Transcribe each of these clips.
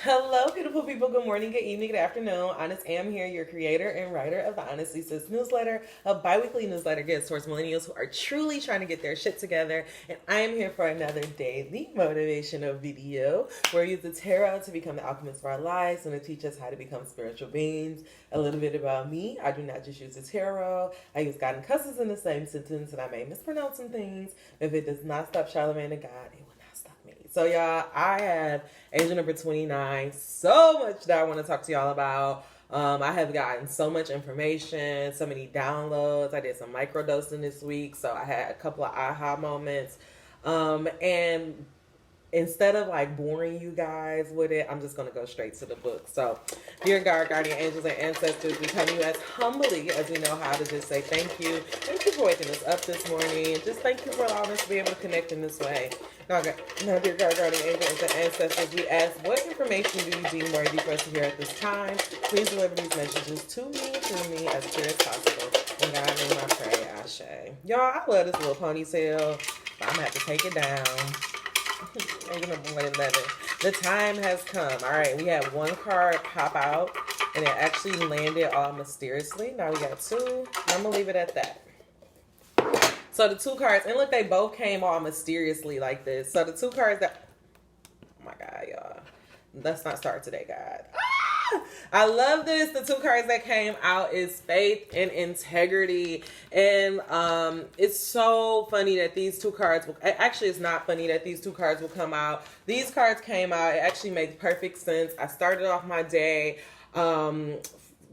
Hello, beautiful people. Good morning, good evening, good afternoon. Honest Am here, your creator and writer of the Honestly Sis newsletter, a bi-weekly newsletter geared towards millennials who are truly trying to get their shit together. And I am here for another daily motivational video where we use the tarot to become the alchemists of our lives and to teach us how to become spiritual beings. A little bit about me. I do not just use the tarot. I use God and cusses in the same sentence, and I may mispronounce some things. If it does not stop Charlemagne and God, it will not stop me. So y'all, I have Angel number 29. So much that I want to talk to y'all about. I have gotten so much information, so many downloads. I did some microdosing this week, so I had a couple of aha moments. And instead of like boring you guys with it, I'm just going to go straight to the book. So, dear God, guardian angels, and ancestors, we come to you as humbly as we know how to just say thank you. Thank you for waking us up this morning. Just thank you for allowing us to be able to connect in this way. Now, dear God, guardian angels, and ancestors, we ask, what information do you deem worthy for us to hear at this time? Please deliver these messages to me, through me, as clear as possible. In God's name I pray, Ashe. Y'all, I love this little ponytail, but I'm going to have to take it down. Angel number 111. The time has come. All right, we had one card pop out, and it actually landed all mysteriously. Now we got two. I'm gonna leave it at that. So the two cards, and look, they both came all mysteriously like this. So the two cards that, oh my God, y'all, let's not start today, God. I love this. The two cards that came out is faith and integrity. And it's so funny that these two cards will, actually it's not funny that these two cards will come out. These cards came out. It actually makes perfect sense. I started off my day.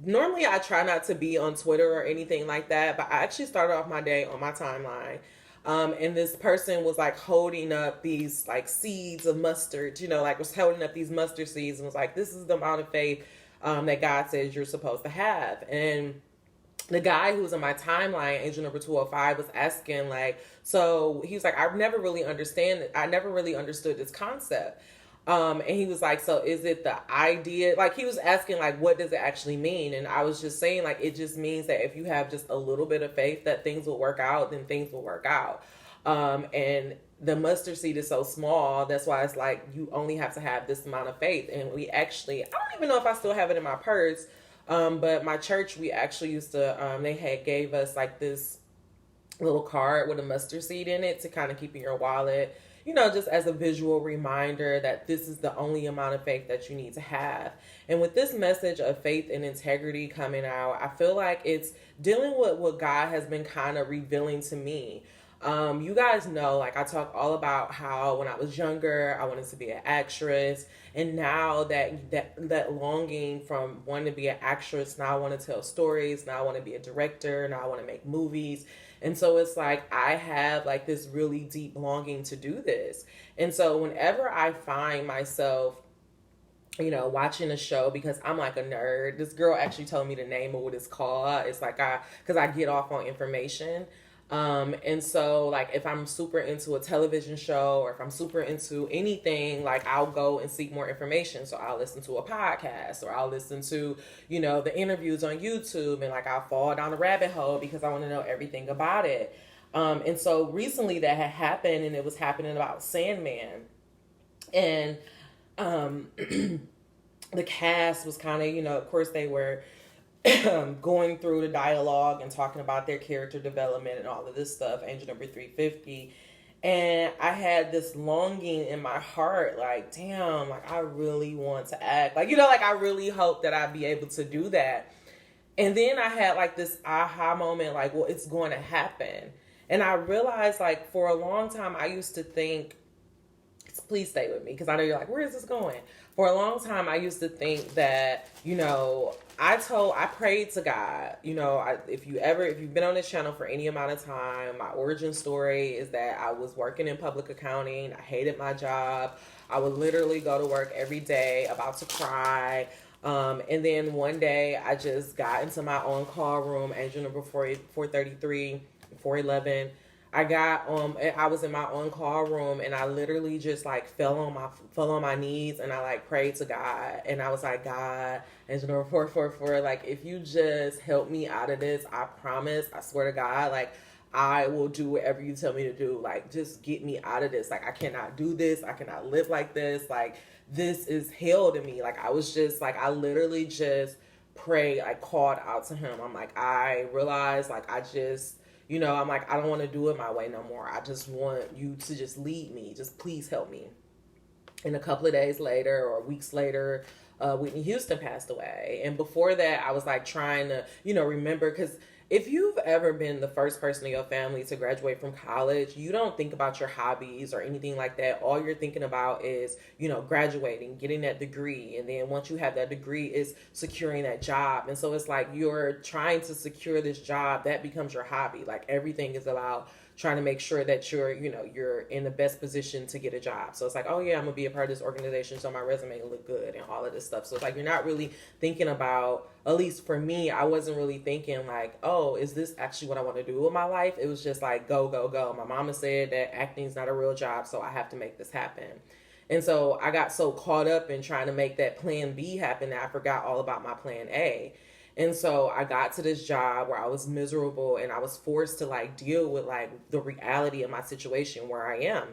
Normally I try not to be on Twitter or anything like that, but I actually started off my day on my timeline. And this person was like holding up these like seeds of mustard, like was holding up these mustard seeds and was like, this is the amount of faith that God says you're supposed to have. And the guy who was on my timeline, angel number 205, was asking like, so he was like, I never really understood this concept. And he was like, so is it the idea? Like he was asking like, what does it actually mean? And I was just saying like, it just means that if you have just a little bit of faith that things will work out, then things will work out. And the mustard seed is so small. That's why it's like, you only have to have this amount of faith. And we actually, I don't even know if I still have it in my purse. But my church, we actually used to, they had gave us like this little card with a mustard seed in it to kind of keep in your wallet, just as a visual reminder that this is the only amount of faith that you need to have. And with this message of faith and integrity coming out, I feel like it's dealing with what God has been kind of revealing to me. You guys know, like I talk all about how when I was younger, I wanted to be an actress. And now that longing from wanting to be an actress, now I want to tell stories. Now I want to be a director. Now I want to make movies. And so it's like I have like this really deep longing to do this. And so whenever I find myself, watching a show, because I'm like a nerd. This girl actually told me the name of what it's called. It's like because I get off on information. And so like if I'm super into a television show or if I'm super into anything, like I'll go and seek more information. So I'll listen to a podcast or I'll listen to, the interviews on YouTube, and like I'll fall down the rabbit hole because I want to know everything about it. And so recently that had happened, and it was happening about Sandman. And the cast was kind of, of course they were going through the dialogue and talking about their character development and all of this stuff, angel number 350. And I had this longing in my heart, like, damn, like I really want to act. Like, like I really hope that I'd be able to do that. And then I had like this aha moment, like, well, it's going to happen. And I realized like for a long time, I used to think, please stay with me, because I know you're like, where is this going? For a long time, I used to think that, I prayed to God, if you've been on this channel for any amount of time, my origin story is that I was working in public accounting. I hated my job. I would literally go to work every day about to cry. And then one day I just got into my own call room, angel number 433, 411. I was in my own call room, and I literally just like fell on my knees, and I like prayed to God, and I was like, God, angel number 444, like if you just help me out of this, I promise, I swear to God, like I will do whatever you tell me to do. Like, just get me out of this. Like, I cannot do this. I cannot live like this. Like, this is hell to me. Like, I was just like, I literally just prayed, I called out to him. I'm like, I realized, like, I just, I'm like, I don't want to do it my way no more. I just want you to just lead me. Just please help me. And a couple of days later or weeks later, Whitney Houston passed away. And before that, I was like trying to, remember, because if you've ever been the first person in your family to graduate from college, you don't think about your hobbies or anything like that. All you're thinking about is, graduating, getting that degree. And then once you have that degree, is securing that job. And so it's like you're trying to secure this job. That becomes your hobby. Like, everything is about trying to make sure that you're in the best position to get a job. So it's like, oh yeah, I'm gonna be a part of this organization, so my resume will look good and all of this stuff. So it's like, you're not really thinking about, at least for me, I wasn't really thinking like, oh, is this actually what I want to do with my life? It was just like, go, go, go. My mama said that acting is not a real job, so I have to make this happen. And so I got so caught up in trying to make that plan B happen that I forgot all about my plan A. And so I got to this job where I was miserable, and I was forced to like deal with like the reality of my situation where I am.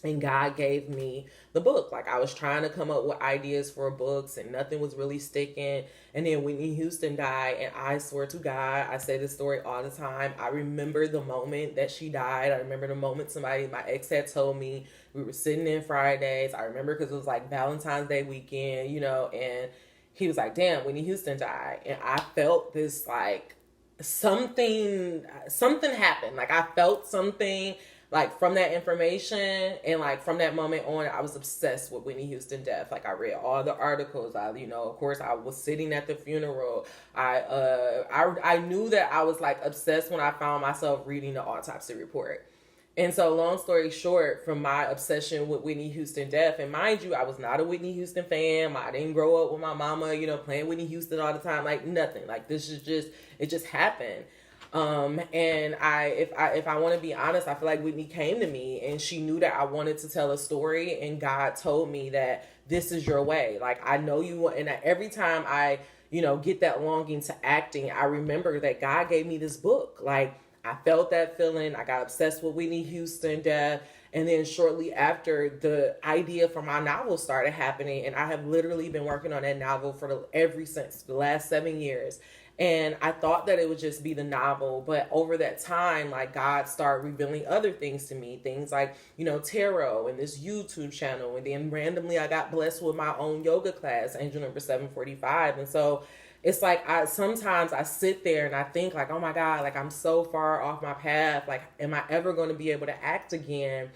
And God gave me the book. Like, I was trying to come up with ideas for books and nothing was really sticking. And then Whitney Houston died, and I swear to God, I say this story all the time. I remember the moment that she died. I remember the moment my ex had told me. We were sitting in Fridays. I remember because it was like Valentine's Day weekend, and he was like, damn, Whitney Houston died. And I felt this like something happened. Like, I felt something like from that information, and like from that moment on, I was obsessed with Whitney Houston death. Like, I read all the articles. Of course, I was sitting at the funeral. I knew that I was like obsessed when I found myself reading the autopsy report. And so, long story short, from my obsession with Whitney Houston death, and mind you, I was not a Whitney Houston fan. I didn't grow up with my mama, playing Whitney Houston all the time. Like, nothing. Like, this is just, it just happened. And if I want to be honest, I feel like Whitney came to me and she knew that I wanted to tell a story, and God told me that this is your way. Like, I know you want, and every time I, get that longing to acting, I remember that God gave me this book. Like, I felt that feeling. I got obsessed with Whitney Houston death. And then shortly after, the idea for my novel started happening. And I have literally been working on that novel since the last 7 years. And I thought that it would just be the novel. But over that time, like, God started revealing other things to me. Things like, tarot and this YouTube channel. And then randomly I got blessed with my own yoga class, Angel Number 745. And so it's like, sometimes I sit there and I think like, oh my God, like, I'm so far off my path. Like, am I ever going to be able to act again?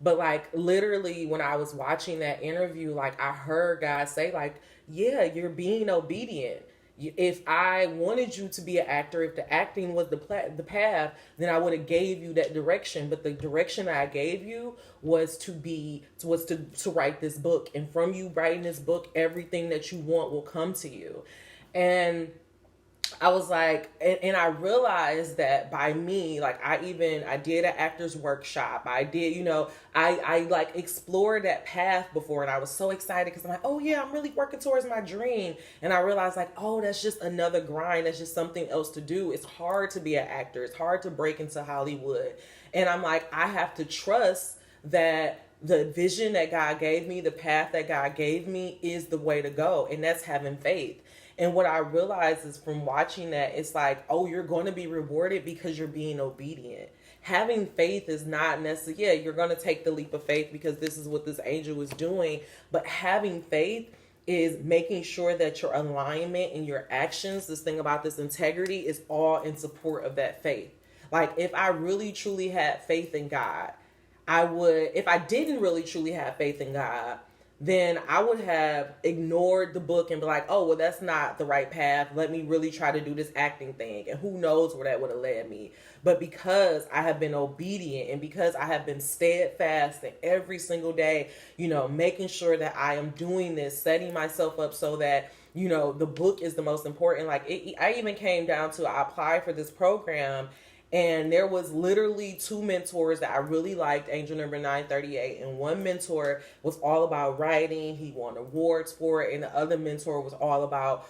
But like, literally when I was watching that interview, like, I heard God say like, yeah, you're being obedient. If I wanted you to be an actor, if the acting was the path, then I would have gave you that direction. But the direction I gave you was to write this book. And from you writing this book, everything that you want will come to you. And I was like, and I realized that by me, like, I did an actor's workshop. I did, I like explored that path before, and I was so excited because I'm like, oh yeah, I'm really working towards my dream. And I realized like, oh, that's just another grind. That's just something else to do. It's hard to be an actor. It's hard to break into Hollywood. And I'm like, I have to trust that the vision that God gave me, the path that God gave me is the way to go. And that's having faith. And what I realized is from watching that, it's like, oh, you're going to be rewarded because you're being obedient. Having faith is not necessarily, yeah, you're going to take the leap of faith because this is what this angel is doing. But having faith is making sure that your alignment and your actions, this thing about this integrity, is all in support of that faith. Like, if I really truly had faith in God, if I didn't really truly have faith in God, then I would have ignored the book and be like, oh, well, that's not the right path. Let me really try to do this acting thing. And who knows where that would have led me. But because I have been obedient and because I have been steadfast and every single day, making sure that I am doing this, setting myself up so that, the book is the most important. Like, I even came down to, I applied for this program. And there was literally 2 mentors that I really liked, Angel Number 938. And one mentor was all about writing. He won awards for it. And the other mentor was all about,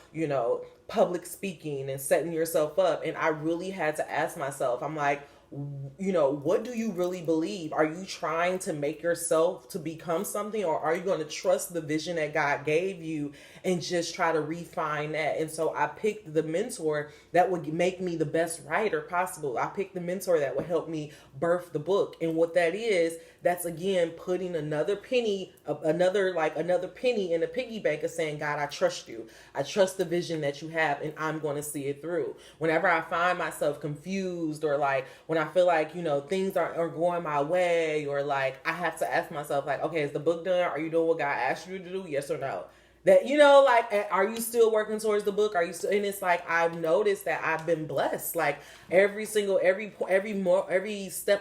public speaking and setting yourself up. And I really had to ask myself, I'm like, what do you really believe? Are you trying to make yourself to become something, or are you going to trust the vision that God gave you and just try to refine that? And so I picked the mentor that would make me the best writer possible. I picked the mentor that would help me birth the book. And what that is, that's again putting another penny in the piggy bank of saying, God, I trust you. I trust the vision that you have, and I'm going to see it through. Whenever I find myself confused, or like when I feel like, things aren't going my way, or like I have to ask myself, like, okay, is the book done? Are you doing what God asked you to do? Yes or no? That, like, are you still working towards the book? Are you still? And it's like, I've noticed that I've been blessed. Like every step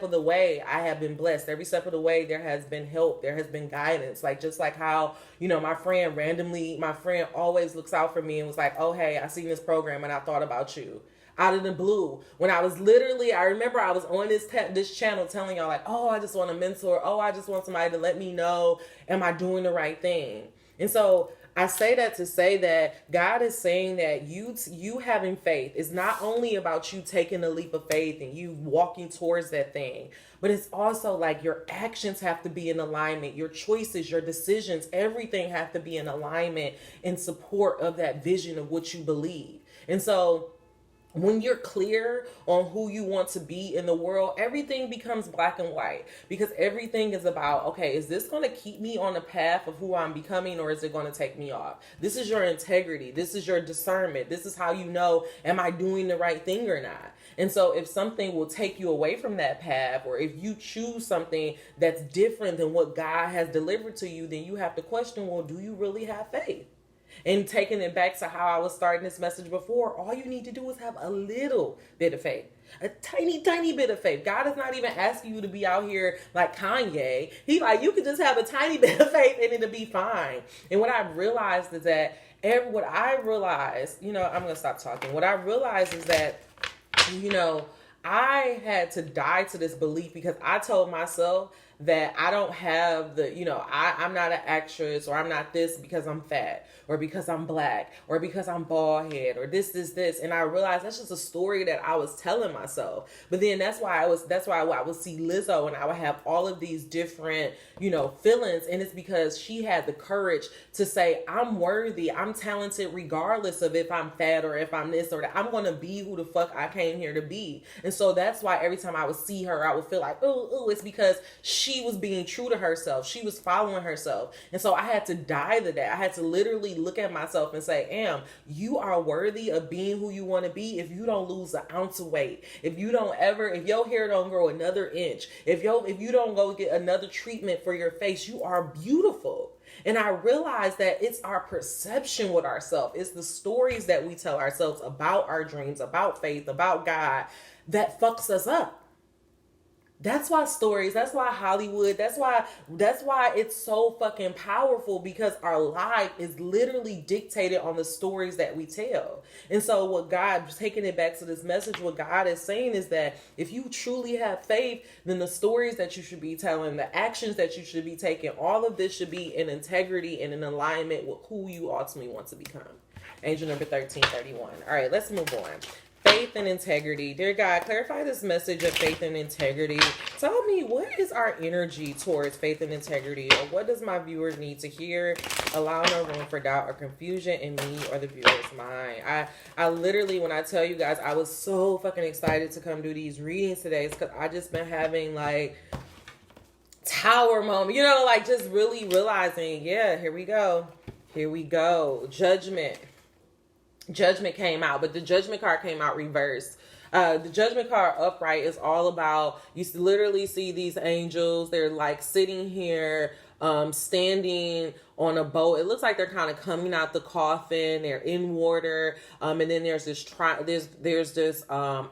of the way, I have been blessed. Every step of the way, there has been help. There has been guidance. Like, just like how, my friend always looks out for me and was like, oh, hey, I seen this program and I thought about you. Out of the blue, when I remember I was on this channel telling y'all, like, oh, I just want a mentor. Oh, I just want somebody to let me know, am I doing the right thing? And so I say that to say that God is saying that you having faith is not only about you taking a leap of faith and you walking towards that thing, but it's also like your actions have to be in alignment. Your choices, your decisions, everything have to be in alignment in support of that vision of what you believe. And so when you're clear on who you want to be in the world, everything becomes black and white, because everything is about, okay, is this going to keep me on the path of who I'm becoming, or is it going to take me off? This is your integrity. This is your discernment. This is how you know, am I doing the right thing or not? And so if something will take you away from that path, or if you choose something that's different than what God has delivered to you, then you have to question, well, do you really have faith? And taking it back to how I was starting this message before, all you need to do is have a little bit of faith. A tiny, tiny bit of faith. God is not even asking you to be out here like Kanye. He like, you could just have a tiny bit of faith and it'll be fine. And what I realized is that I'm going to stop talking. What I realized is that, I had to die to this belief, because I told myself that I don't have I'm not an actress, or I'm not this because I'm fat, or because I'm black, or because I'm bald head, or this. And I realized that's just a story that I was telling myself. But then that's why I would see Lizzo and I would have all of these different, feelings. And it's because she had the courage to say, I'm worthy, I'm talented, regardless of if I'm fat or if I'm this or that. I'm going to be who the fuck I came here to be. And so that's why every time I would see her, I would feel like, oh, it's because she was being true to herself. She was following herself. And so I had to die to that. I had to literally look at myself and say, you are worthy of being who you want to be if you don't lose an ounce of weight. If your hair don't grow another inch, if you don't go get another treatment for your face, you are beautiful. And I realized that it's our perception with ourselves. It's the stories that we tell ourselves about our dreams, about faith, about God, that fucks us up. That's why stories, that's why Hollywood, that's why it's so fucking powerful, because our life is literally dictated on the stories that we tell. And so what God, taking it back to this message, what God is saying is that if you truly have faith, then the stories that you should be telling, the actions that you should be taking, all of this should be in integrity and in alignment with who you ultimately want to become. Angel number 1331. All right, let's move on. Faith and integrity. Dear God, clarify this message of faith and integrity. Tell me, what is our energy towards faith and integrity, or what does my viewer need to hear? Allow no room for doubt or confusion in me or the viewer's mind. I literally, when I tell you guys, I was so fucking excited to come do these readings today, because I just been having like tower moment, like just really realizing, yeah, here we go. Judgment came out, but the judgment card came out reversed. The judgment card upright is all about, you literally see these angels. They're like sitting here, standing on a boat. It looks like they're kind of coming out the coffin. They're in water. And then there's this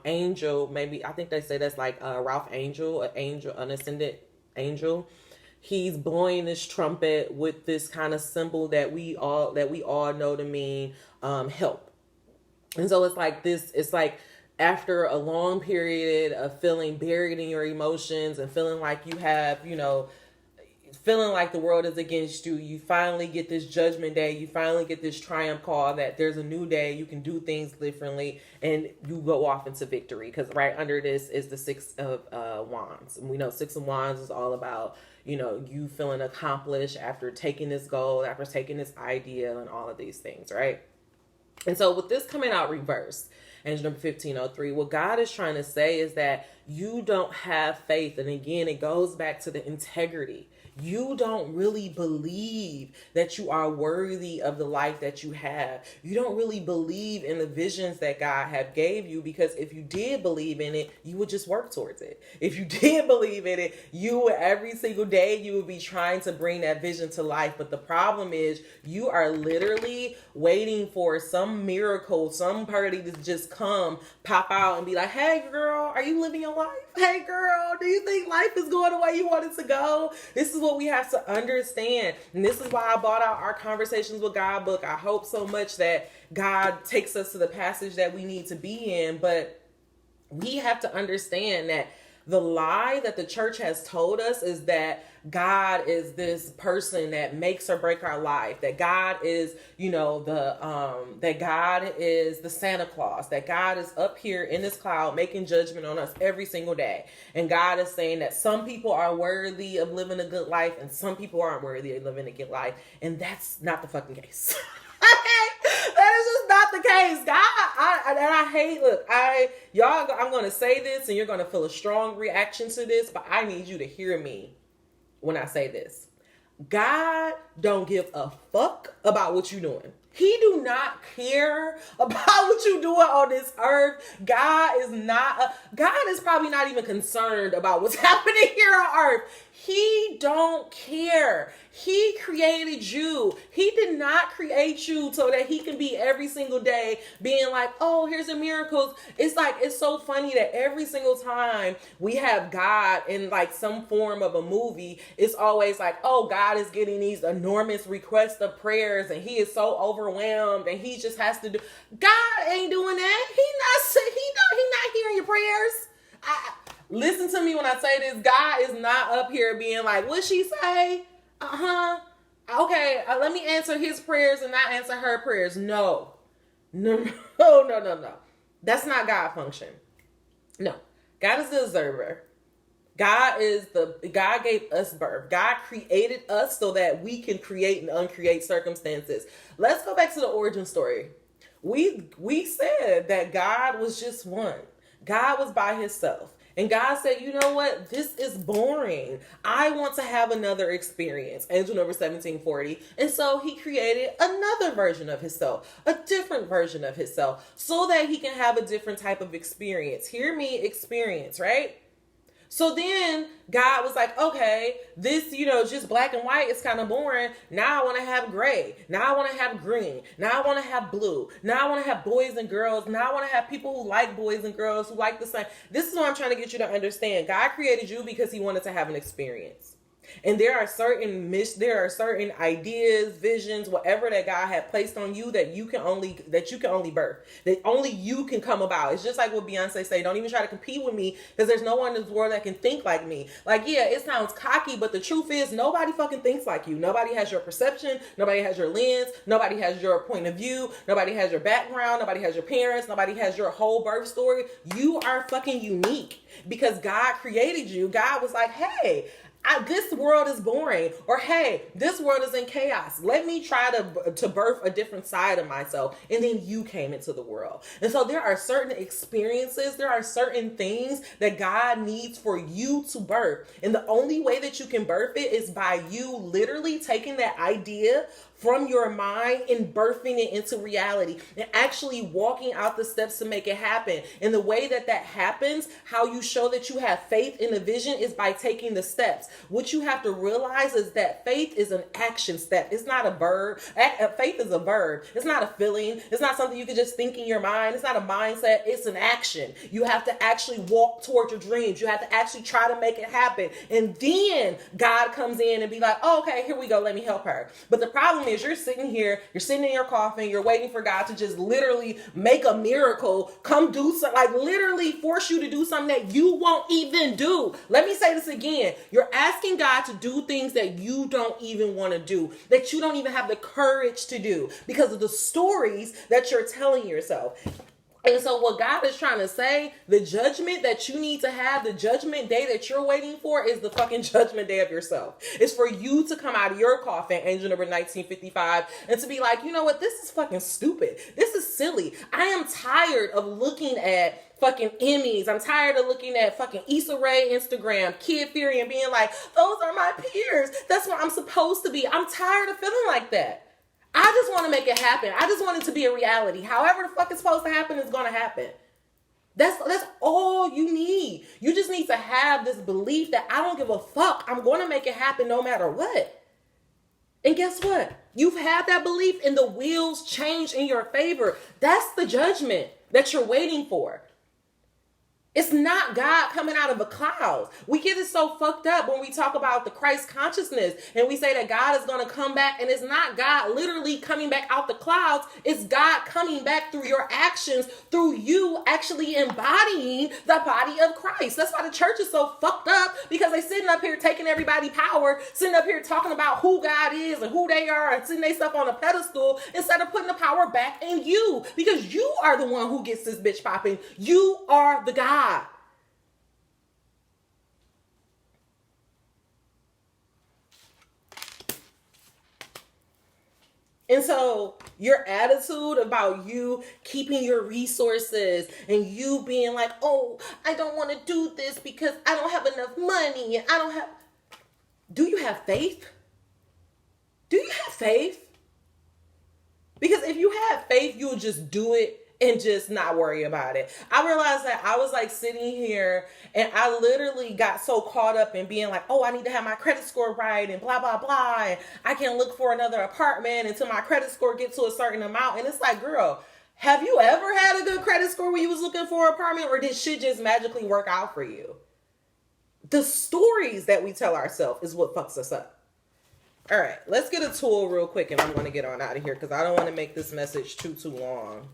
angel. Maybe, I think they say that's like Ralph Angel, an ascendant angel. He's blowing this trumpet with this kind of symbol that we all know to mean help. And so it's like after a long period of feeling buried in your emotions and feeling like you have, feeling like the world is against you. You finally get this judgment day. You finally get this triumph call that there's a new day. You can do things differently, and you go off into victory. Because right under this is the Six of Wands. And we know Six of Wands is all about, you feeling accomplished after taking this goal, after taking this idea, and all of these things, right? And so with this coming out reverse, Angel number 1503, what God is trying to say is that you don't have faith. And again, it goes back to the integrity. You don't really believe that you are worthy of the life that you have. You don't really believe in the visions that God have gave you, because if you did believe in it, you would just work towards it. If you did believe in it, you would every single day, you would be trying to bring that vision to life. But the problem is you are literally waiting for some miracle, some party to just come, pop out and be like, hey girl, are you living your life? Hey girl, do you think life is going the way you want it to go? This is what we have to understand. And this is why I bought out our Conversations with God book. I hope so much that God takes us to the passage that we need to be in. But we have to understand that the lie that the church has told us is that God is this person that makes or break our life, that God is, that God is the Santa Claus, that God is up here in this cloud making judgment on us every single day. And God is saying that some people are worthy of living a good life and some people aren't worthy of living a good life. And that's not the fucking case. That is just not the case. I'm going to say this and you're going to feel a strong reaction to this, but I need you to hear me when I say this. God don't give a fuck about what you're doing. He do not care about what you're doing on this earth. God is probably not even concerned about what's happening here on earth. He don't care. He created you. He did not create you so that he can be every single day being like, oh, here's the miracles. It's so funny that every single time we have God in like some form of a movie, it's always like, oh, God is getting these enormous requests of prayers and he is so overwhelmed and he just has to do. God ain't doing that. He not hearing your prayers. Listen to me when I say this. God is not up here being like, what'd she say? Okay, let me answer his prayers and not answer her prayers. No. That's not God function. No. God is the observer. God gave us birth. God created us so that we can create and uncreate circumstances. Let's go back to the origin story. We said that God was just one. God was by himself. And God said, you know what? This is boring. I want to have another experience. Angel number 1740. And so he created another version of himself, a different version of himself, so that he can have a different type of experience. Hear me, experience, right? So then God was like, okay, this, just black and white is kind of boring. Now I want to have gray. Now I want to have green. Now I want to have blue. Now I want to have boys and girls. Now I want to have people who like boys and girls, who like the same. This is what I'm trying to get you to understand. God created you because he wanted to have an experience. And there are certain ideas, visions, whatever that God had placed on you that you can only birth, that only you can come about. It's just like what Beyonce say, don't even try to compete with me because there's no one in this world that can think like me. Like, yeah, it sounds cocky, but the truth is nobody fucking thinks like you. Nobody has your perception. Nobody has your lens. Nobody has your point of view. Nobody has your background. Nobody has your parents. Nobody has your whole birth story. You are fucking unique because God created you. God was like, hey, this world is boring, or hey, this world is in chaos. Let me try to birth a different side of myself. And then you came into the world. And so there are certain experiences, there are certain things that God needs for you to birth. And the only way that you can birth it is by you literally taking that idea from your mind and birthing it into reality and actually walking out the steps to make it happen. And the way that happens, how you show that you have faith in the vision is by taking the steps. What you have to realize is that faith is an action step. It's not a verb. Faith is a verb. It's not a feeling. It's not something you can just think in your mind. It's not a mindset. It's an action. You have to actually walk toward your dreams. You have to actually try to make it happen. And then God comes in and be like, oh, okay, here we go. Let me help her. But the problem is you're sitting here, you're sitting in your coffin, you're waiting for God to just literally make a miracle, come do something, like literally force you to do something that you won't even do. Let me say this again. You're asking God to do things that you don't even want to do, that you don't even have the courage to do because of the stories that you're telling yourself. And so what God is trying to say, the judgment that you need to have, the judgment day that you're waiting for is the fucking judgment day of yourself. It's for you to come out of your coffin, angel number 1955, and to be like, you know what, this is fucking stupid. This is silly. I am tired of looking at fucking Emmys. I'm tired of looking at fucking Issa Rae Instagram, Kid Fury, and being like, those are my peers. That's what I'm supposed to be. I'm tired of feeling like that. I just want to make it happen. I just want it to be a reality. However the fuck it's supposed to happen is going to happen. That's all you need. You just need to have this belief that I don't give a fuck. I'm going to make it happen no matter what. And guess what? You've had that belief and the wheels change in your favor. That's the judgment that you're waiting for. It's not God coming out of a cloud. We get it so fucked up when we talk about the Christ consciousness and we say that God is going to come back, and it's not God literally coming back out the clouds. It's God coming back through your actions, through you actually embodying the body of Christ. That's why the church is so fucked up, because they sitting up here taking everybody power, sitting up here talking about who God is and who they are and sitting they stuff on a pedestal instead of putting the power back in you, because you are the one who gets this bitch popping. You are the God. And so your attitude about you keeping your resources and you being like, oh, I don't want to do this because I don't have enough money and I don't have. Do you have faith? Do you have faith? Because if you have faith, you'll just do it and just not worry about it. I realized that I was like sitting here and I literally got so caught up in being like, oh, I need to have my credit score right and blah, blah, blah. And I can't look for another apartment until my credit score gets to a certain amount. And it's like, girl, have you ever had a good credit score when you was looking for an apartment, or did shit just magically work out for you? The stories that we tell ourselves is what fucks us up. All right, let's get a tool real quick and I'm going to get on out of here because I don't want to make this message too long.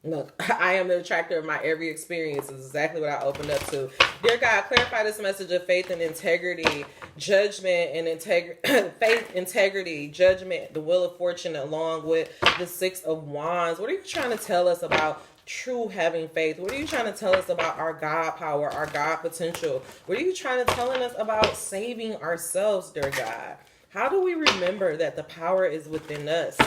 Look, I am the attractor of my every experience is exactly what I opened up to. Dear God, clarify this message of faith and integrity, judgment and faith, integrity, judgment, the wheel of fortune, along with the 6 of wands. What are you trying to tell us about true having faith? What are you trying to tell us about our God power, our God potential? What are you trying to telling us about saving ourselves, dear God? How do we remember that the power is within us?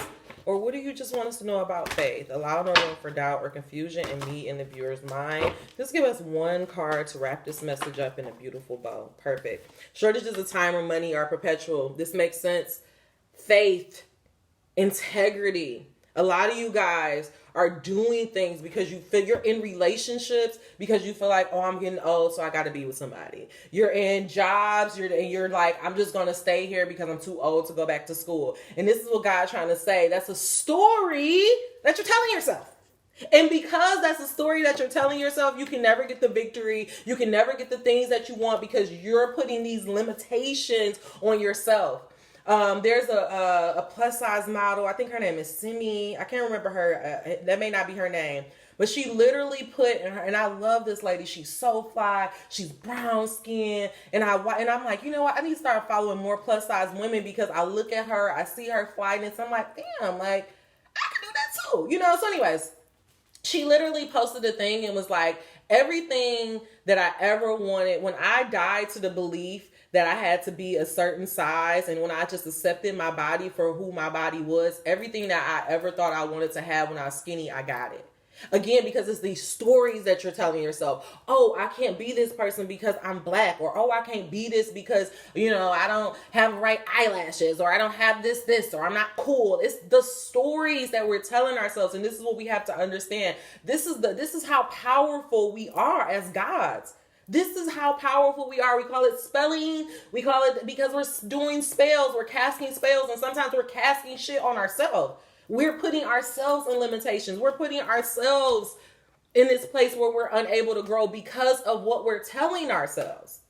Or what do you just want us to know about faith? Allow no room for doubt or confusion in me and the viewer's mind. Just give us one card to wrap this message up in a beautiful bow. Perfect. Shortages of time or money are perpetual. This makes sense. Faith, integrity. A lot of you guys are doing things because you feel you're in relationships because you feel like, oh, I'm getting old, so I got to be with somebody. You're in jobs, you're like, I'm just going to stay here because I'm too old to go back to school. And this is what God's trying to say. That's a story that you're telling yourself. And because that's a story that you're telling yourself, you can never get the victory. You can never get the things that you want because you're putting these limitations on yourself. There's a plus size model. I think her name is Simi. I can't remember her. That may not be her name. But she literally put in her, and I love this lady. She's so fly. She's brown skin. And I'm like, you know what? I need to start following more plus size women because I look at her, I see her flyness. I'm like, damn, like, I can do that too. You know, so anyways, she literally posted a thing and was like, everything that I ever wanted, when I died to the belief that I had to be a certain size, and when I just accepted my body for who my body was, everything that I ever thought I wanted to have when I was skinny, I got it. Again, because it's these stories that you're telling yourself. Oh, I can't be this person because I'm black. Or, oh, I can't be this because, you know, I don't have right eyelashes. Or I don't have this, or I'm not cool. It's the stories that we're telling ourselves. And this is what we have to understand. This is how powerful we are as gods. This is how powerful we are. We call it spelling. We call it because we're doing spells. We're casting spells. And sometimes we're casting shit on ourselves. We're putting ourselves in limitations. We're putting ourselves in this place where we're unable to grow because of what we're telling ourselves.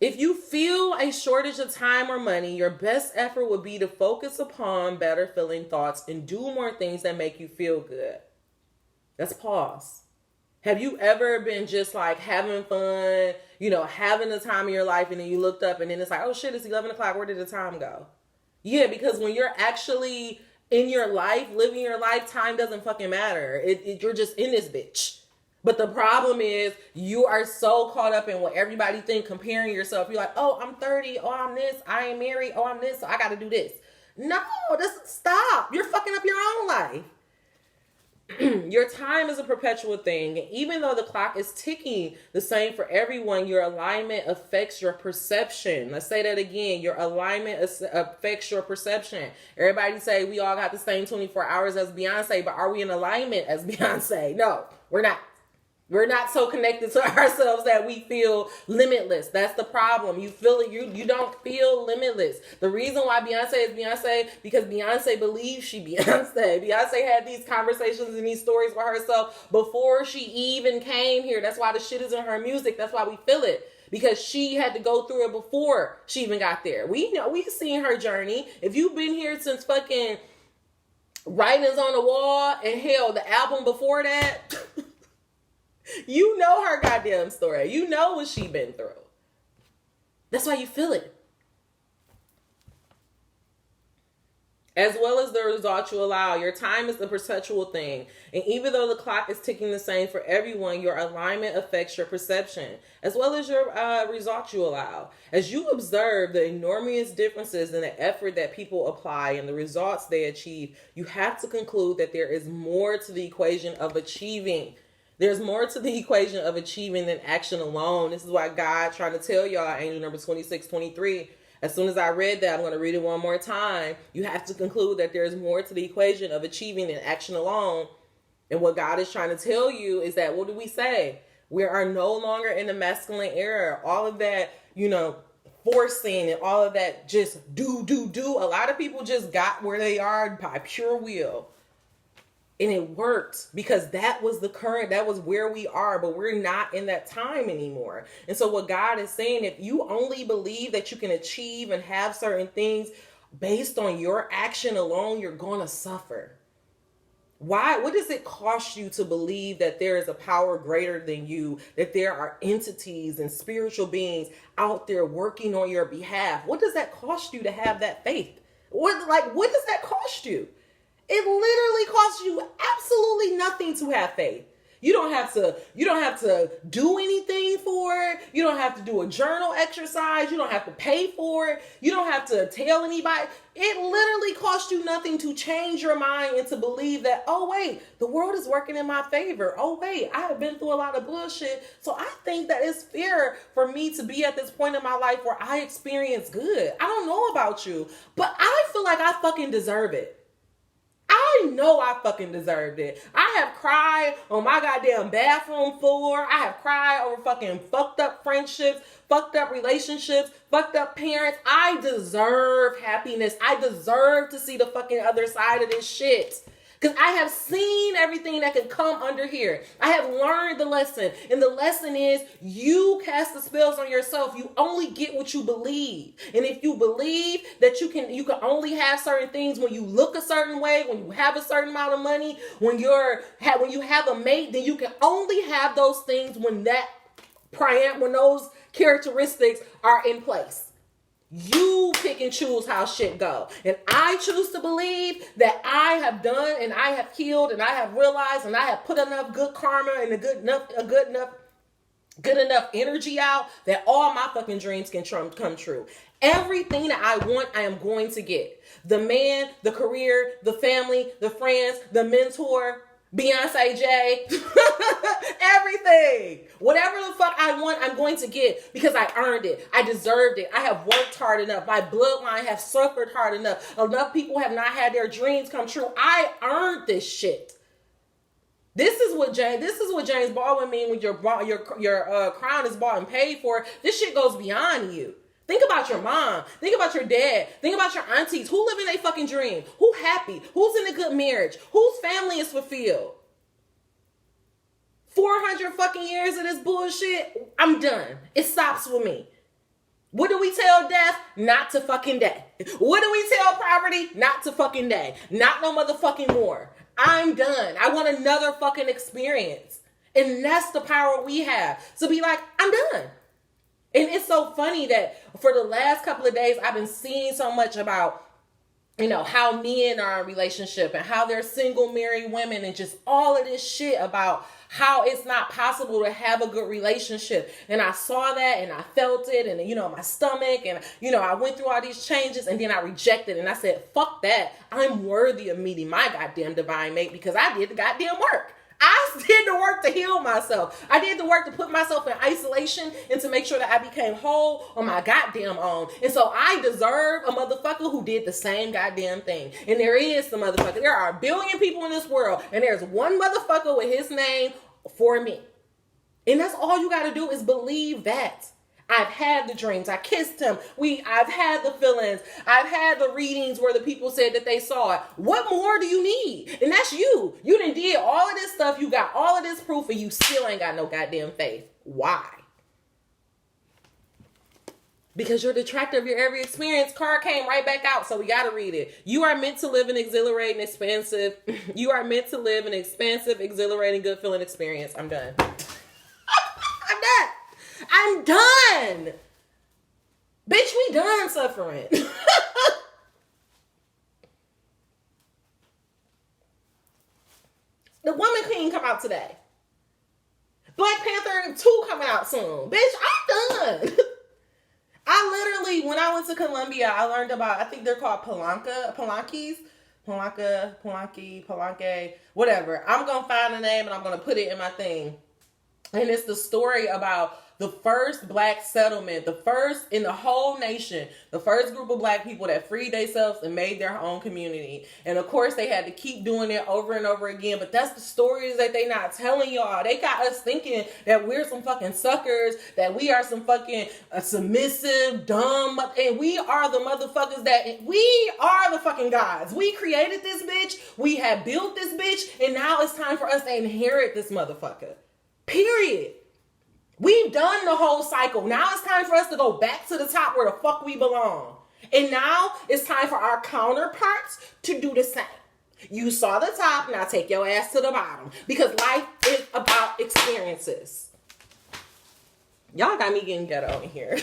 If you feel a shortage of time or money, your best effort would be to focus upon better feeling thoughts and do more things that make you feel good. Let's pause. Have you ever been just like having fun, having the time of your life, and then you looked up and then it's like, oh shit, it's 11 o'clock. Where did the time go? Yeah, because when you're actually in your life, living your life, time doesn't fucking matter. You're just in this bitch. But the problem is you are so caught up in what everybody think, comparing yourself. You're like, oh, I'm 30. Oh, I'm this. I ain't married. Oh, I'm this. So I got to do this. No, stop. You're fucking up your own life. Your time is a perpetual thing. And even though the clock is ticking the same for everyone, your alignment affects your perception. Let's say that again. Your alignment affects your perception. Everybody say we all got the same 24 hours as Beyonce, but are we in alignment as Beyonce? No, we're not. We're not so connected to ourselves that we feel limitless. That's the problem. You feel it. You don't feel limitless. The reason why Beyonce is Beyonce, because Beyonce believes she Beyonce. Beyonce had these conversations and these stories with herself before she even came here. That's why the shit is in her music. That's why we feel it. Because she had to go through it before she even got there. We know, we've seen her journey. If you've been here since fucking Writings on the Wall and hell, the album before that... You know her goddamn story. You know what she been through. That's why you feel it. As well as the results you allow. Your time is the perceptual thing. And even though the clock is ticking the same for everyone, your alignment affects your perception, as well as your results you allow. As you observe the enormous differences in the effort that people apply and the results they achieve, you have to conclude that there is more to the equation of achieving. There's more to the equation of achieving than action alone. This is why God trying to tell y'all, angel number 2623. As soon as I read that, I'm going to read it one more time. You have to conclude that there's more to the equation of achieving than action alone. And what God is trying to tell you is that, what do we say? We are no longer in the masculine era. All of that, forcing and all of that just do. A lot of people just got where they are by pure will. And it worked because that was where we are, but we're not in that time anymore. And so what God is saying, if you only believe that you can achieve and have certain things based on your action alone, you're going to suffer. Why? What does it cost you to believe that there is a power greater than you, that there are entities and spiritual beings out there working on your behalf? What does that cost you to have that faith? What does that cost you? It literally costs you absolutely nothing to have faith. You don't have to do anything for it. You don't have to do a journal exercise. You don't have to pay for it. You don't have to tell anybody. It literally costs you nothing to change your mind and to believe that, oh wait, the world is working in my favor. Oh wait, I have been through a lot of bullshit. So I think that it's fair for me to be at this point in my life where I experience good. I don't know about you, but I feel like I fucking deserve it. I know I fucking deserved it. I have cried on my goddamn bathroom floor. I have cried over fucking fucked up friendships, fucked up relationships, fucked up parents. I deserve happiness. I deserve to see the fucking other side of this shit. Because I have seen everything that can come under here. I have learned the lesson. And the lesson is you cast the spells on yourself. You only get what you believe. And if you believe that you can only have certain things when you look a certain way, when you have a certain amount of money, when you have a mate, then you can only have those things when those characteristics are in place. You pick and choose how shit go. And I choose to believe that I have done and I have healed and I have realized and I have put enough good karma and a good enough energy out that all my fucking dreams can come true. Everything that I want, I am going to get. The man, the career, the family, the friends, the mentor, Beyonce J, everything. Whatever the fuck I want, I'm going to get because I earned it. I deserved it. I have worked hard enough. My bloodline has suffered hard enough. Enough people have not had their dreams come true. I earned this shit. This is what James Baldwin mean when your crown is bought and paid for. This shit goes beyond you. Think about your mom. Think about your dad. Think about your aunties. Who living their fucking dream? Who happy? Who's in a good marriage? Whose family is fulfilled? 400 fucking years of this bullshit. I'm done. It stops with me. What do we tell death? Not to fucking day. What do we tell poverty? Not to fucking day. Not no motherfucking more. I'm done. I want another fucking experience. And that's the power we have. So be like, I'm done. And it's so funny that for the last couple of days, I've been seeing so much about, how men are in a relationship and how they're single married women and just all of this shit about how it's not possible to have a good relationship. And I saw that and I felt it and, my stomach and, I went through all these changes and then I rejected it. And I said, fuck that. I'm worthy of meeting my goddamn divine mate because I did the goddamn work. I did the work to heal myself. I did the work to put myself in isolation and to make sure that I became whole on my goddamn own. And so I deserve a motherfucker who did the same goddamn thing. And there is some motherfucker. There are 1 billion people in this world. And there's one motherfucker with his name for me. And that's all you got to do is believe that. I've had the dreams. I kissed him. I've had the feelings. I've had the readings where the people said that they saw it. What more do you need? And that's you. You done did all of this stuff. You got all of this proof and you still ain't got no goddamn faith. Why? Because you're the detractor of your every experience. Card came right back out, so we got to read it. You are meant to live an exhilarating, expansive. You are meant to live an expansive, exhilarating, good feeling experience. I'm done. I'm done. Bitch, we done suffering. The Woman Queen come out today. Black Panther 2 coming out soon. Bitch, I'm done. I literally, when I went to Colombia, I learned about, I think they're called Palanque, whatever. I'm going to find the name and I'm going to put it in my thing. And it's the story about the first black settlement, the first in the whole nation, the first group of black people that freed themselves and made their own community. And of course, they had to keep doing it over and over again. But that's the stories that they not telling y'all. They got us thinking that we're some fucking suckers, that we are some fucking submissive, dumb. And we are the motherfuckers we are the fucking gods. We created this bitch. We have built this bitch. And now it's time for us to inherit this motherfucker. Period. We've done the whole cycle. Now it's time for us to go back to the top where the fuck we belong. And now it's time for our counterparts to do the same. You saw the top, now take your ass to the bottom. Because life is about experiences. Y'all got me getting ghetto in here.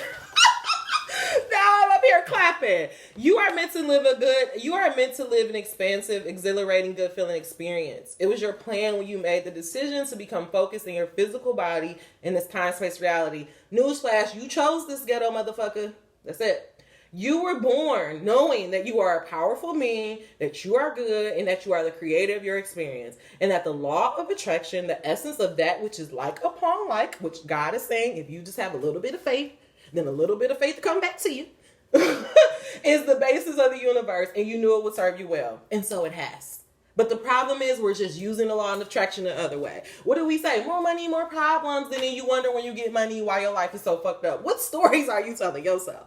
Now I'm up here clapping. You are meant to live an expansive, exhilarating, good feeling experience. It was your plan when you made the decision to become focused in your physical body in this time-space reality. Newsflash, you chose this ghetto motherfucker. That's it. You were born knowing that you are a powerful being, that you are good, and that you are the creator of your experience. And that the law of attraction, the essence of that which is like upon like, which God is saying, if you just have a little bit of faith, then a little bit of faith to come back to you, is the basis of the universe, and you knew it would serve you well. And so it has. But the problem is we're just using the law of attraction the other way. What do we say? More money, more problems. And then you wonder when you get money why your life is so fucked up. What stories are you telling yourself?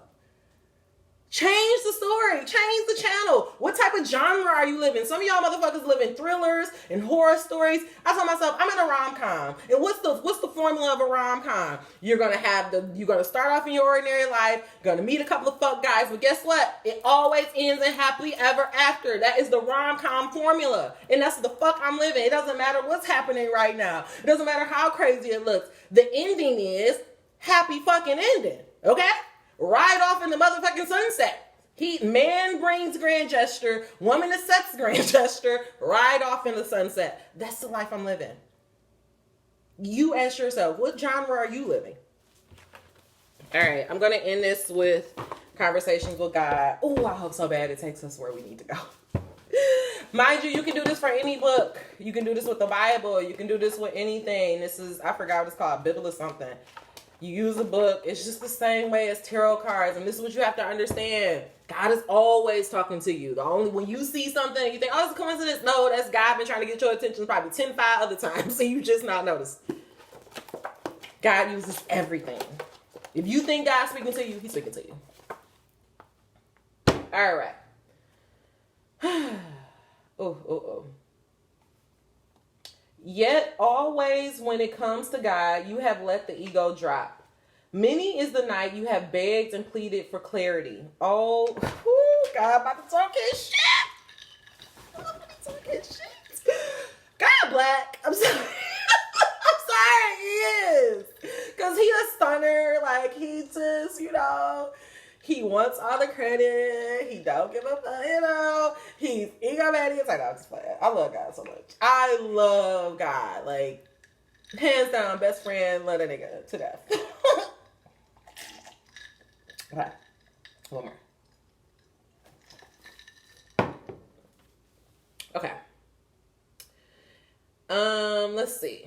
Change the story. Change the channel. What type of genre are you living? Some of y'all motherfuckers live in thrillers and horror stories. I told myself, I'm in a rom-com. And what's the formula of a rom-com? You're gonna start off in your ordinary life, you're gonna meet a couple of fuck guys, but guess what? It always ends in happily ever after. That is the rom-com formula. And that's the fuck I'm living. It doesn't matter what's happening right now. It doesn't matter how crazy it looks. The ending is happy fucking ending. Okay? Ride off in the motherfucking sunset. Man brings grand gesture. Woman accepts grand gesture. Ride off in the sunset. That's the life I'm living. You ask yourself, what genre are you living? All right, I'm going to end this with conversations with God. Oh, I hope so bad it takes us where we need to go. Mind you, you can do this for any book. You can do this with the Bible. You can do this with anything. I forgot what it's called, Bible or something. You use a book. It's just the same way as tarot cards. And this is what you have to understand. God is always talking to you. When you see something, you think, oh, it's a coincidence. No, that's God been trying to get your attention probably 10, 5 other times. So you just not notice. God uses everything. If you think God's speaking to you, he's speaking to you. All right. Oh. Yet always when it comes to God, you have let the ego drop. Many is the night you have begged and pleaded for clarity. Oh, whew, God, about to talk his shit. I'm about to talk his shit. God, Black. I'm sorry. I'm sorry, he is. Because he a stunner. Like, he just, he wants all the credit. He don't give a fuck, He's egomaniac. It's like, no, I'm just playing. I love God so much. I love God. Like, hands down, best friend, love that nigga to death. Okay, one more. Okay. Let's see.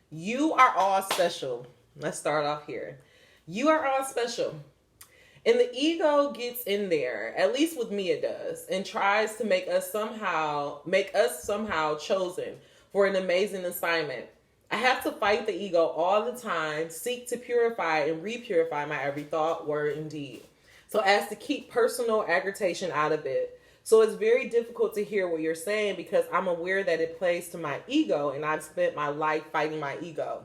You are all special. Let's start off here. You are all special. And the ego gets in there, at least with me it does, and tries to make us somehow chosen for an amazing assignment. I have to fight the ego all the time, seek to purify and repurify my every thought, word, and deed, so as to keep personal aggravation out of it. So it's very difficult to hear what you're saying because I'm aware that it plays to my ego, and I've spent my life fighting my ego.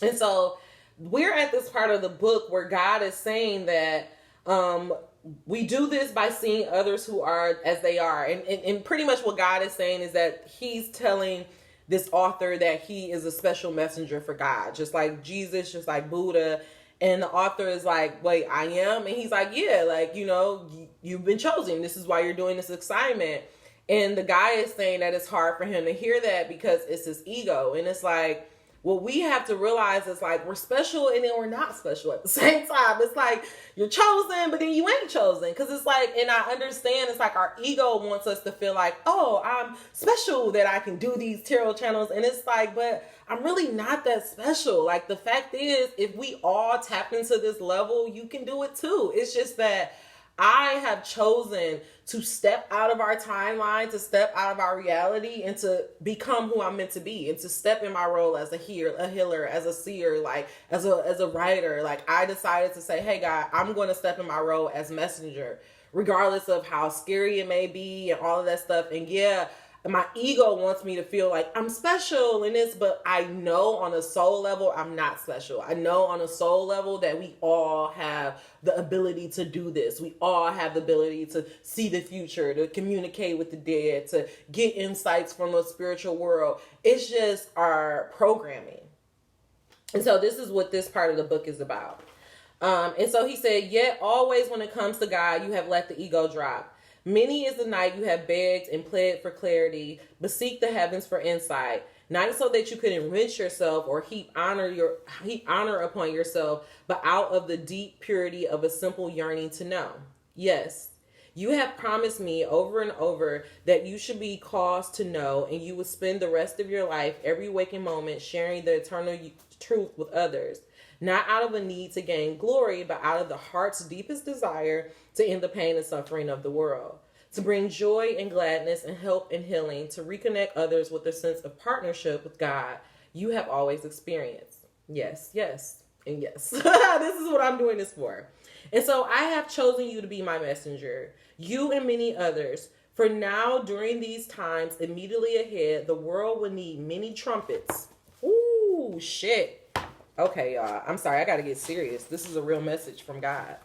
And so we're at this part of the book where God is saying that we do this by seeing others who are as they are. And pretty much what God is saying is that he's telling this author that he is a special messenger for God, just like Jesus, just like Buddha. And the author is like, wait, I am? And he's like, yeah, like, you've been chosen. This is why you're doing this assignment. And the guy is saying that it's hard for him to hear that because it's his ego. And it's like, what we have to realize is like, we're special and then we're not special at the same time. It's like, you're chosen, but then you ain't chosen. Cause it's like, and I understand it's like our ego wants us to feel like, oh, I'm special that I can do these tarot channels. And it's like, but I'm really not that special. Like, the fact is, if we all tap into this level, you can do it too. It's just that I have chosen to step out of our timeline, to step out of our reality, and to become who I'm meant to be, and to step in my role as a healer, as a seer, like as a writer. Like, I decided to say, hey God, I'm going to step in my role as messenger, regardless of how scary it may be and all of that stuff. And yeah, my ego wants me to feel like I'm special in this, but I know on a soul level, I'm not special. I know on a soul level that we all have the ability to do this. We all have the ability to see the future, to communicate with the dead, to get insights from the spiritual world. It's just our programming. And so this is what this part of the book is about. And so he said, yet always when it comes to God, you have let the ego drop. Many is the night you have begged and pled for clarity, beseech the heavens for insight, not so that you could enrich yourself or heap honor upon yourself, but out of the deep purity of a simple yearning to know. Yes, you have promised me over and over that you should be caused to know, and you will spend the rest of your life, every waking moment, sharing the eternal truth with others. Not out of a need to gain glory, but out of the heart's deepest desire to end the pain and suffering of the world, to bring joy and gladness and help and healing, to reconnect others with a sense of partnership with God you have always experienced. Yes, yes, and yes. This is what I'm doing this for. And so I have chosen you to be my messenger, you and many others. For now, during these times, immediately ahead, the world will need many trumpets. Ooh, shit. Okay, y'all. I'm sorry. I got to get serious. This is a real message from God.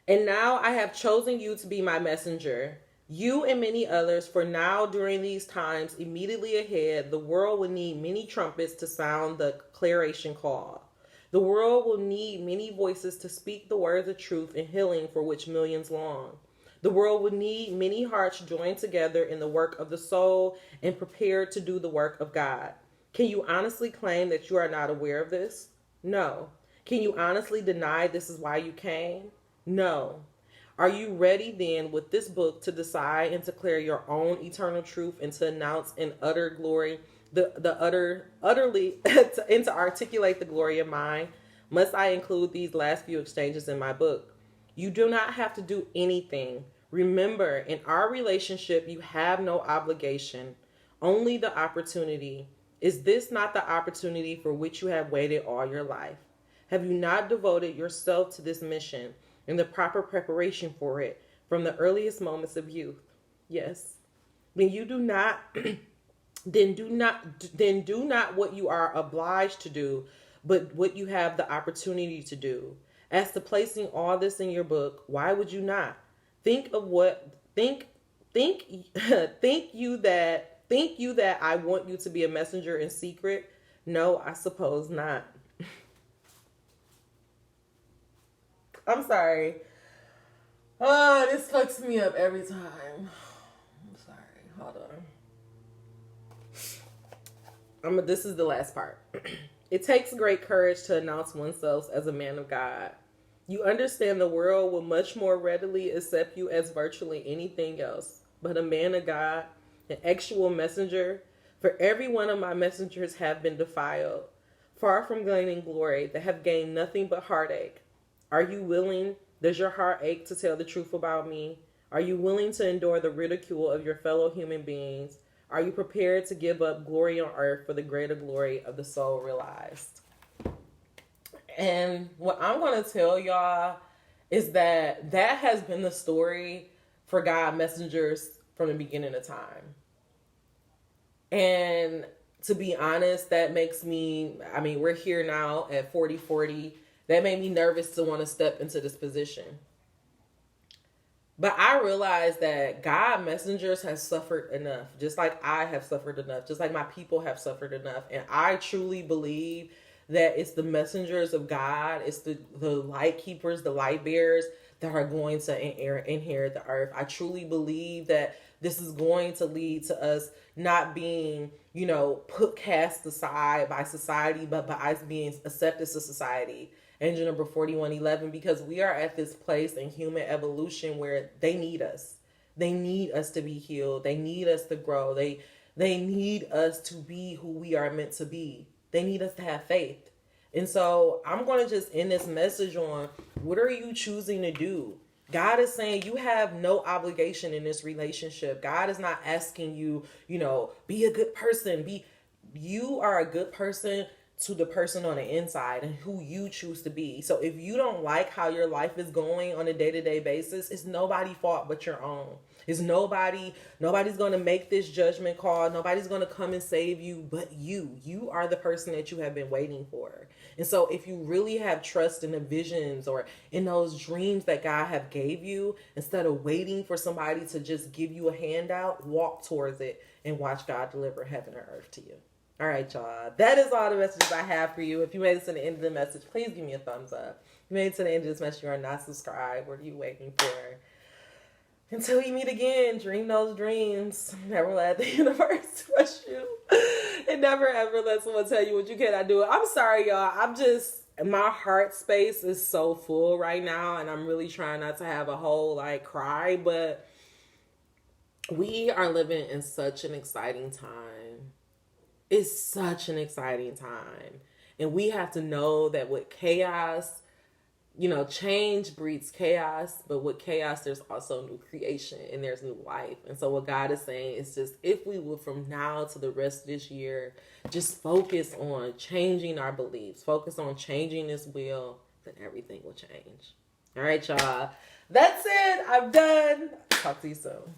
And now I have chosen you to be my messenger, you and many others. For now, during these times, immediately ahead, the world will need many trumpets to sound the clarion call. The world will need many voices to speak the words of truth and healing for which millions long. The world will need many hearts joined together in the work of the soul and prepared to do the work of God. Can you honestly claim that you are not aware of this? No. Can you honestly deny this is why you came? No. Are you ready then with this book to decide and declare your own eternal truth and to announce in utter glory, utterly, and to articulate the glory of mine? Must I include these last few exchanges in my book? You do not have to do anything. Remember, in our relationship, you have no obligation, only the opportunity. Is this not the opportunity for which you have waited all your life? Have you not devoted yourself to this mission and the proper preparation for it from the earliest moments of youth? Yes. Then you do not then do not what you are obliged to do, but what you have the opportunity to do. As to placing all this in your book, why would you not? Think of what think think you that I want you to be a messenger in secret? No, I suppose not. I'm sorry. Oh, this fucks me up every time. I'm sorry. Hold on. This is the last part. It takes great courage to announce oneself as a man of God. You understand the world will much more readily accept you as virtually anything else. But a man of God, an actual messenger, for every one of my messengers have been defiled, far from gaining glory, they have gained nothing but heartache. Are you willing? Does your heart ache to tell the truth about me? Are you willing to endure the ridicule of your fellow human beings? Are you prepared to give up glory on earth for the greater glory of the soul realized? And what I'm going to tell y'all is that has been the story for God messengers from the beginning of time. And to be honest, that makes me, we're here now at 40. That made me nervous to want to step into this position. But I realized that God messengers have suffered enough, just like I have suffered enough, just like my people have suffered enough. And I truly believe that it's the messengers of God, it's the light keepers, the light bearers that are going to inherit the earth. I truly believe that this is going to lead to us not being, cast aside by society, but by us being accepted to society. Angel number 4111, because we are at this place in human evolution where they need us. They need us to be healed. They need us to grow. They need us to be who we are meant to be. They need us to have faith. And so I'm going to just end this message on, what are you choosing to do? God is saying you have no obligation in this relationship. God is not asking you, be a good person. You are a good person to the person on the inside and who you choose to be. So if you don't like how your life is going on a day-to-day basis, it's nobody's fault but your own. It's nobody's going to make this judgment call. Nobody's going to come and save you but you. You are the person that you have been waiting for. And so if you really have trust in the visions or in those dreams that God have gave you, instead of waiting for somebody to just give you a handout, walk towards it and watch God deliver heaven and earth to you. All right, y'all. That is all the messages I have for you. If you made it to the end of the message, please give me a thumbs up. If you made it to the end of this message, you are not subscribed. What are you waiting for? Until we meet again, dream those dreams. Never let the universe rush you. And never ever let someone tell you what you cannot do. I'm sorry, y'all. My heart space is so full right now, and I'm really trying not to have a whole cry, but we are living in such an exciting time. It's such an exciting time. And we have to know that with chaos, change breeds chaos. But with chaos, there's also new creation and there's new life. And so what God is saying is just, if we will from now to the rest of this year, just focus on changing our beliefs, focus on changing this will, then everything will change. All right, y'all. That's it. I'm done. Talk to you soon.